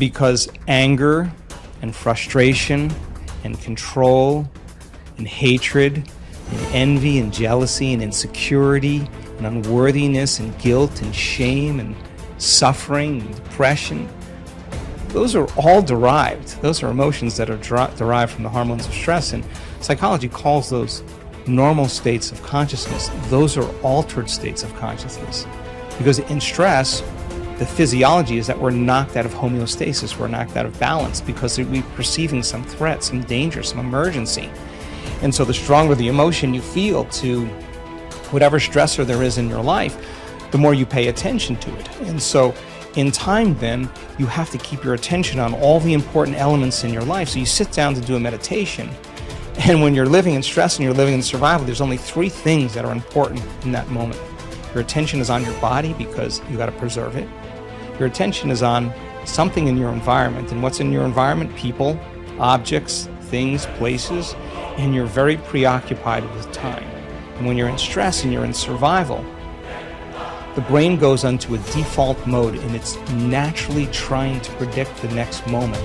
because anger and frustration and control and hatred and envy and jealousy and insecurity and unworthiness and guilt and shame and suffering and depression, those are all derived. Those are emotions that are derived from the hormones of stress, and psychology calls those normal states of consciousness. Those are altered states of consciousness. Because in stress, the physiology is that we're knocked out of homeostasis, we're knocked out of balance because we're perceiving some threat, some danger, some emergency. And so the stronger the emotion you feel to whatever stressor there is in your life, the more you pay attention to it. And so in time then, you have to keep your attention on all the important elements in your life. So you sit down to do a meditation, and when you're living in stress and you're living in survival, there's only 3 things that are important in that moment. Your attention is on your body because you got to preserve it. Your attention is on something in your environment, and what's in your environment? People, objects, things, places, and you're very preoccupied with time. And when you're in stress and you're in survival, the brain goes into a default mode, and it's naturally trying to predict the next moment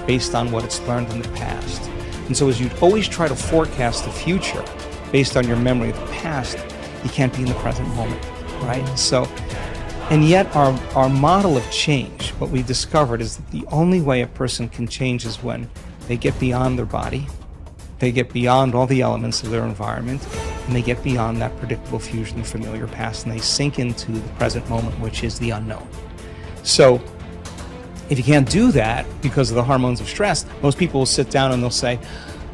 based on what it's learned in the past. And so as you always try to forecast the future based on your memory of the past, you can't be in the present moment, right? So, and yet our model of change, what we discovered is that the only way a person can change is when they get beyond their body, they get beyond all the elements of their environment, and they get beyond that predictable future and familiar past, and they sink into the present moment, which is the unknown. So if you can't do that because of the hormones of stress, most people will sit down and they'll say,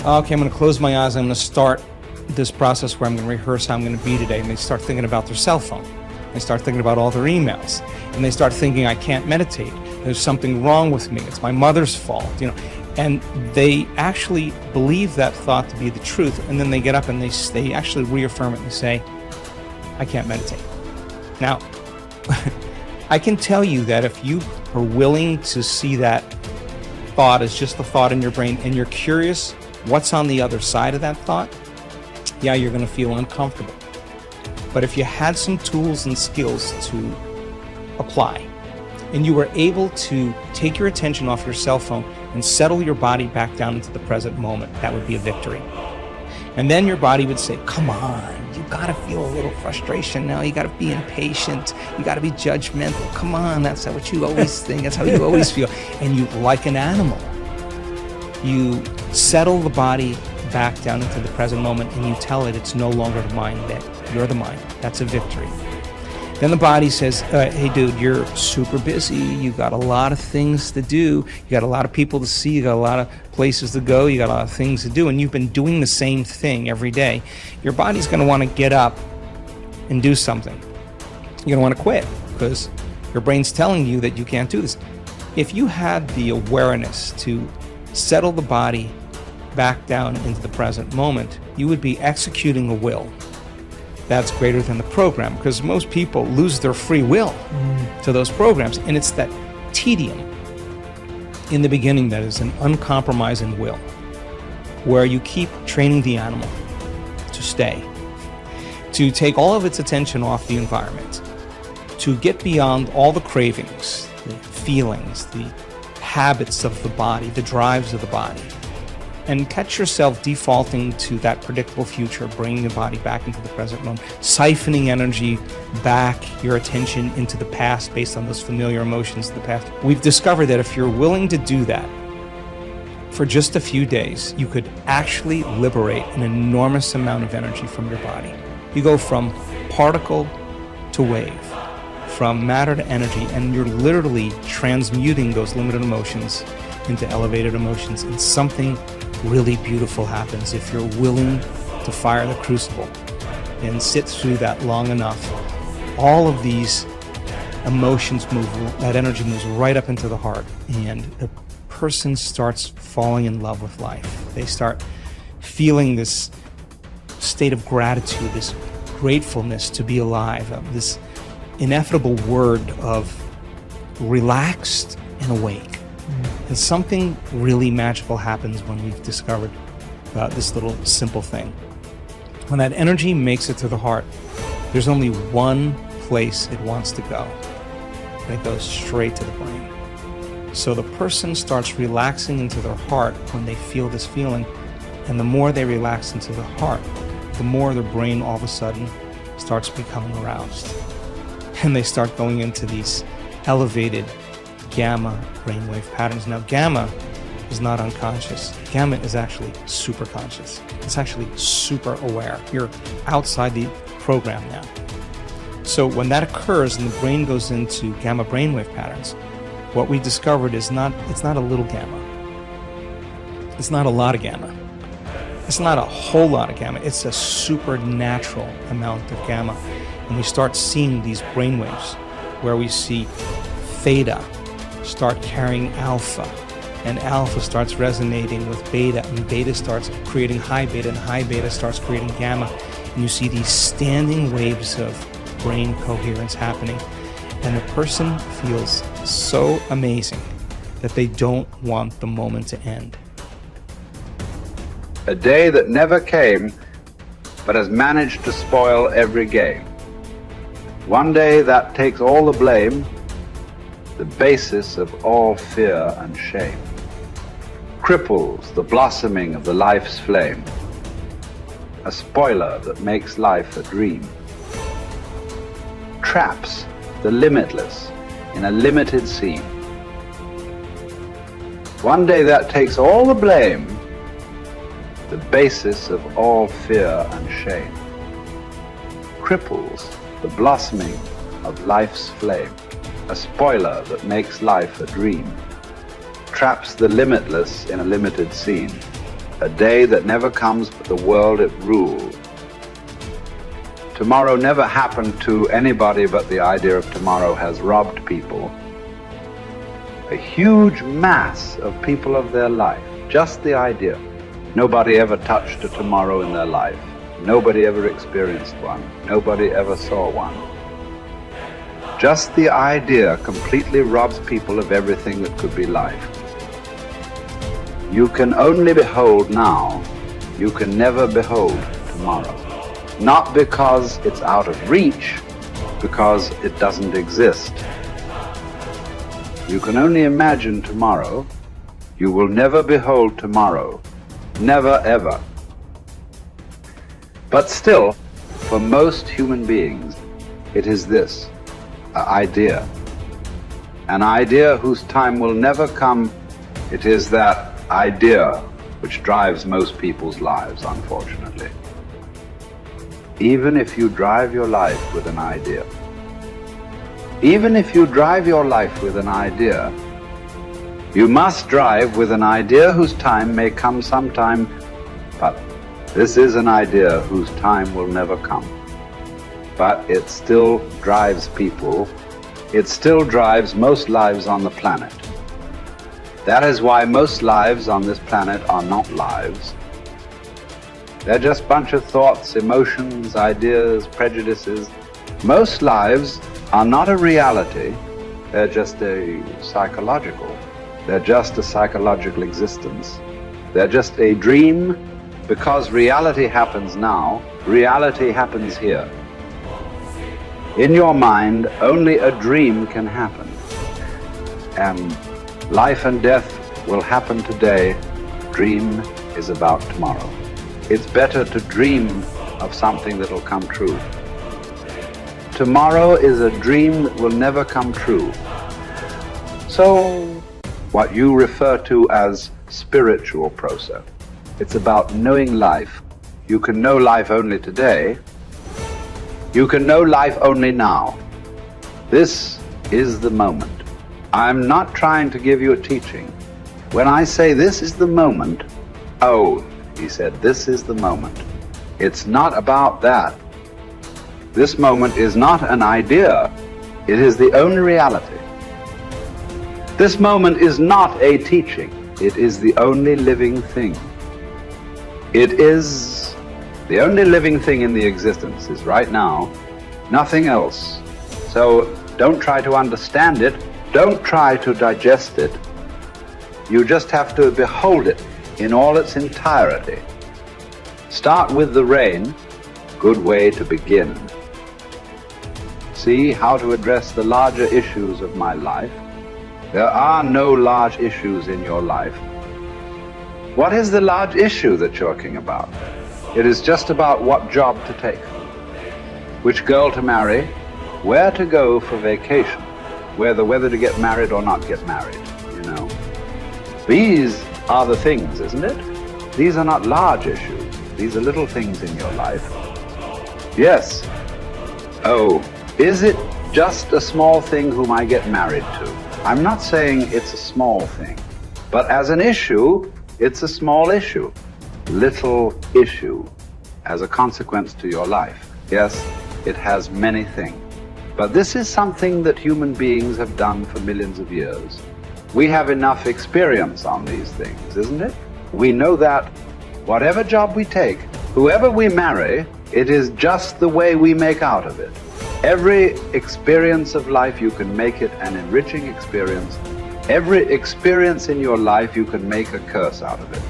okay, I'm going to close my eyes, I'm going to start this process where I'm going to rehearse how I'm going to be today, and they start thinking about their cell phone. They start thinking about all their emails, and they start thinking, I can't meditate. There's something wrong with me. It's my mother's fault, And they actually believe that thought to be the truth, and then they get up and they actually reaffirm it and say, I can't meditate. Now, I can tell you that if you are willing to see that thought as just a thought in your brain, and you're curious what's on the other side of that thought, yeah, you're going to feel uncomfortable. But if you had some tools and skills to apply, and you were able to take your attention off your cell phone and settle your body back down into the present moment, that would be a victory. And then your body would say, come on, you gotta feel a little frustration now, you gotta be impatient, you gotta be judgmental, come on, that's what you always think, that's how you always feel. And you, like an animal, you settle the body back down into the present moment, and you tell it it's no longer the mind, that you're the mind. That's a victory. Then the body says, hey dude, you're super busy, you got a lot of things to do, you got a lot of people to see, you got a lot of places to go, you got a lot of things to do, and you've been doing the same thing every day. Your body's going to want to get up and do something. You're going to want to quit because your brain's telling you that you can't do this. If you had the awareness to settle the body back down into the present moment, you would be executing a will that's greater than the program, because most people lose their free will to those programs, and it's that tedium in the beginning that is an uncompromising will, where you keep training the animal to stay, to take all of its attention off the environment, to get beyond all the cravings, the feelings, the habits of the body, the drives of the body, and catch yourself defaulting to that predictable future, bringing the body back into the present moment, siphoning energy back, your attention into the past based on those familiar emotions of the past. We've discovered that if you're willing to do that for just a few days, you could actually liberate an enormous amount of energy from your body. You go from particle to wave, from matter to energy, and you're literally transmuting those limited emotions into elevated emotions, and something really beautiful happens if you're willing to fire the crucible and sit through that long enough. All of these emotions move, that energy moves right up into the heart, and a person starts falling in love with life. They start feeling this state of gratitude, this gratefulness to be alive, this ineffable word of relaxed and awake. And something really magical happens when we've discovered this little simple thing. When that energy makes it to the heart, there's only one place it wants to go. And it goes straight to the brain. So the person starts relaxing into their heart when they feel this feeling, and the more they relax into the heart, the more their brain all of a sudden starts becoming aroused. And they start going into these elevated gamma brainwave patterns. Now, gamma is not unconscious. Gamma is actually super conscious. It's actually super aware. You're outside the program now. So when that occurs and the brain goes into gamma brainwave patterns, what we discovered is it's not a little gamma. It's not a lot of gamma. It's not a whole lot of gamma. It's a supernatural amount of gamma. And we start seeing these brainwaves where we see theta start carrying alpha, and alpha starts resonating with beta, and beta starts creating high beta, and high beta starts creating gamma. And you see these standing waves of brain coherence happening, and the person feels so amazing that they don't want the moment to end. A day that never came, but has managed to spoil every game. One day that takes all the blame, the basis of all fear and shame. Cripples the blossoming of the life's flame, a spoiler that makes life a dream. Traps the limitless in a limited scene. One day that takes all the blame, the basis of all fear and shame. Cripples the blossoming of life's flame, a spoiler that makes life a dream. Traps the limitless in a limited scene, a day that never comes but the world it ruled. Tomorrow never happened to anybody, but the idea of tomorrow has robbed people. A huge mass of people of their life, just the idea. Nobody ever touched a tomorrow in their life. Nobody ever experienced one. Nobody ever saw one. Just the idea completely robs people of everything that could be life. You can only behold now. You can never behold tomorrow. Not because it's out of reach, because it doesn't exist. You can only imagine tomorrow. You will never behold tomorrow. Never, ever. But still, for most human beings, it is this, an idea. An idea whose time will never come. It is that idea which drives most people's lives, unfortunately. Even if you drive your life with an idea, even if you drive your life with an idea, you must drive with an idea whose time may come sometime, but this is an idea whose time will never come. But it still drives people. It still drives most lives on the planet. That is why most lives on this planet are not lives. They're just a bunch of thoughts, emotions, ideas, prejudices. Most lives are not a reality. They're just a psychological. They're just a psychological existence. They're just a dream, because reality happens now. Reality happens here. In your mind, only a dream can happen. And life and death will happen today. Dream is about tomorrow. It's better to dream of something that will come true. Tomorrow is a dream that will never come true. So, what you refer to as spiritual process, it's about knowing life. You can know life only today. You can know life only now. This is the moment. I'm not trying to give you a teaching. When I say this is the moment, oh, he said, this is the moment. It's not about that. This moment is not an idea. It is the only reality. This moment is not a teaching. It is the only living thing. It is the only living thing in the existence is right now, nothing else. So don't try to understand it. Don't try to digest it. You just have to behold it in all its entirety. Start with the rain, good way to begin. See how to address the larger issues of my life. There are no large issues in your life. What is the large issue that you're talking about? It is just about what job to take, which girl to marry, where to go for vacation, whether to get married or not get married, you know. These are the things, isn't it? These are not large issues. These are little things in your life. Yes. Oh, is it just a small thing whom I get married to? I'm not saying it's a small thing, but as an issue, it's a small issue. Little issue as a consequence to your life. Yes, it has many things. But this is something that human beings have done for millions of years. We have enough experience on these things, isn't it? We know that whatever job we take, whoever we marry, it is just the way we make out of it. Every experience of life, you can make it an enriching experience. Every experience in your life, you can make a curse out of it.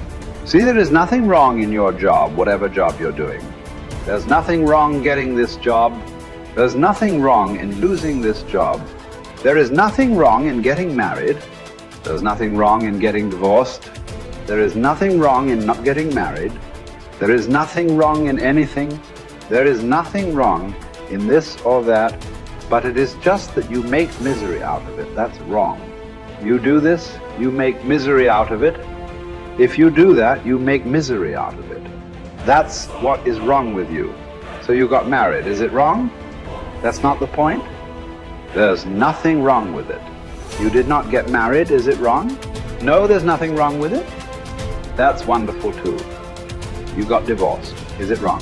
See, there is nothing wrong in your job, whatever job you're doing. There's nothing wrong getting this job. There's nothing wrong in losing this job. There is nothing wrong in getting married. There's nothing wrong in getting divorced. There is nothing wrong in not getting married. There is nothing wrong in anything. There is nothing wrong in this or that, but it is just that you make misery out of it. That's wrong. You do this, you make misery out of it. If you do that, you make misery out of it. That's what is wrong with you. So you got married. Is it wrong? That's not the point. There's nothing wrong with it. You did not get married. Is it wrong? No, there's nothing wrong with it. That's wonderful too. You got divorced. Is it wrong?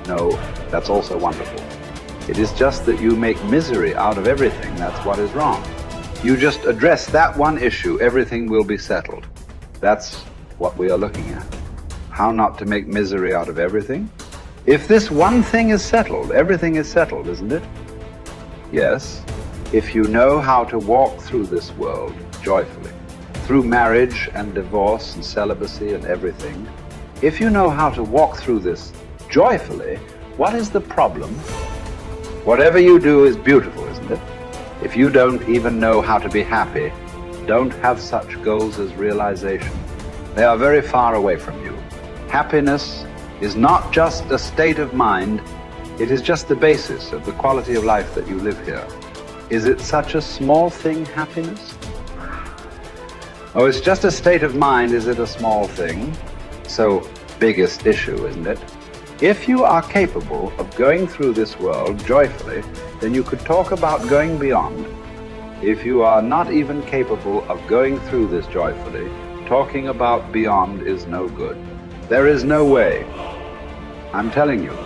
No, that's also wonderful. It is just that you make misery out of everything. That's what is wrong. You just address that one issue, everything will be settled. That's what we are looking at. How not to make misery out of everything. If this one thing is settled, everything is settled, isn't it? Yes. If you know how to walk through this world joyfully, through marriage and divorce and celibacy and everything, if you know how to walk through this joyfully, what is the problem? Whatever you do is beautiful, isn't it? If you don't even know how to be happy, don't have such goals as realization. They are very far away from you. Happiness is not just a state of mind, it is just the basis of the quality of life that you live here. Is it such a small thing, happiness? Oh, it's just a state of mind, is it a small thing? So, biggest issue, isn't it? If you are capable of going through this world joyfully, then you could talk about going beyond. If you are not even capable of going through this joyfully, talking about beyond is no good. There is no way. I'm telling you,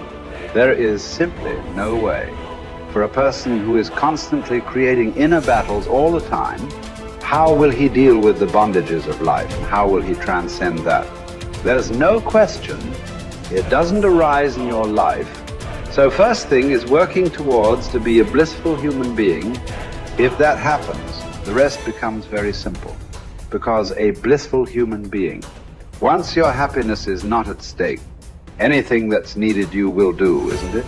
there is simply no way. For a person who is constantly creating inner battles all the time, how will he deal with the bondages of life and how will he transcend that? There's no question. It doesn't arise in your life. So first thing is working towards to be a blissful human being. If that happens, the rest becomes very simple. Because a blissful human being, once your happiness is not at stake, anything that's needed you will do, isn't it?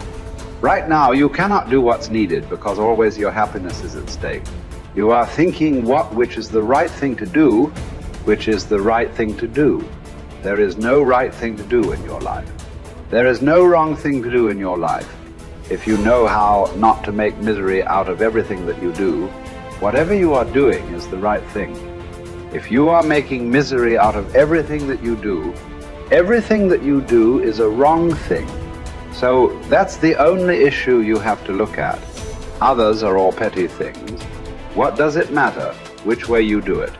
Right now you cannot do what's needed because always your happiness is at stake. You are thinking which is the right thing to do, which is the right thing to do. There is no right thing to do in your life. There is no wrong thing to do in your life. If you know how not to make misery out of everything that you do, whatever you are doing is the right thing. If you are making misery out of everything that you do is a wrong thing. So that's the only issue you have to look at. Others are all petty things. What does it matter which way you do it?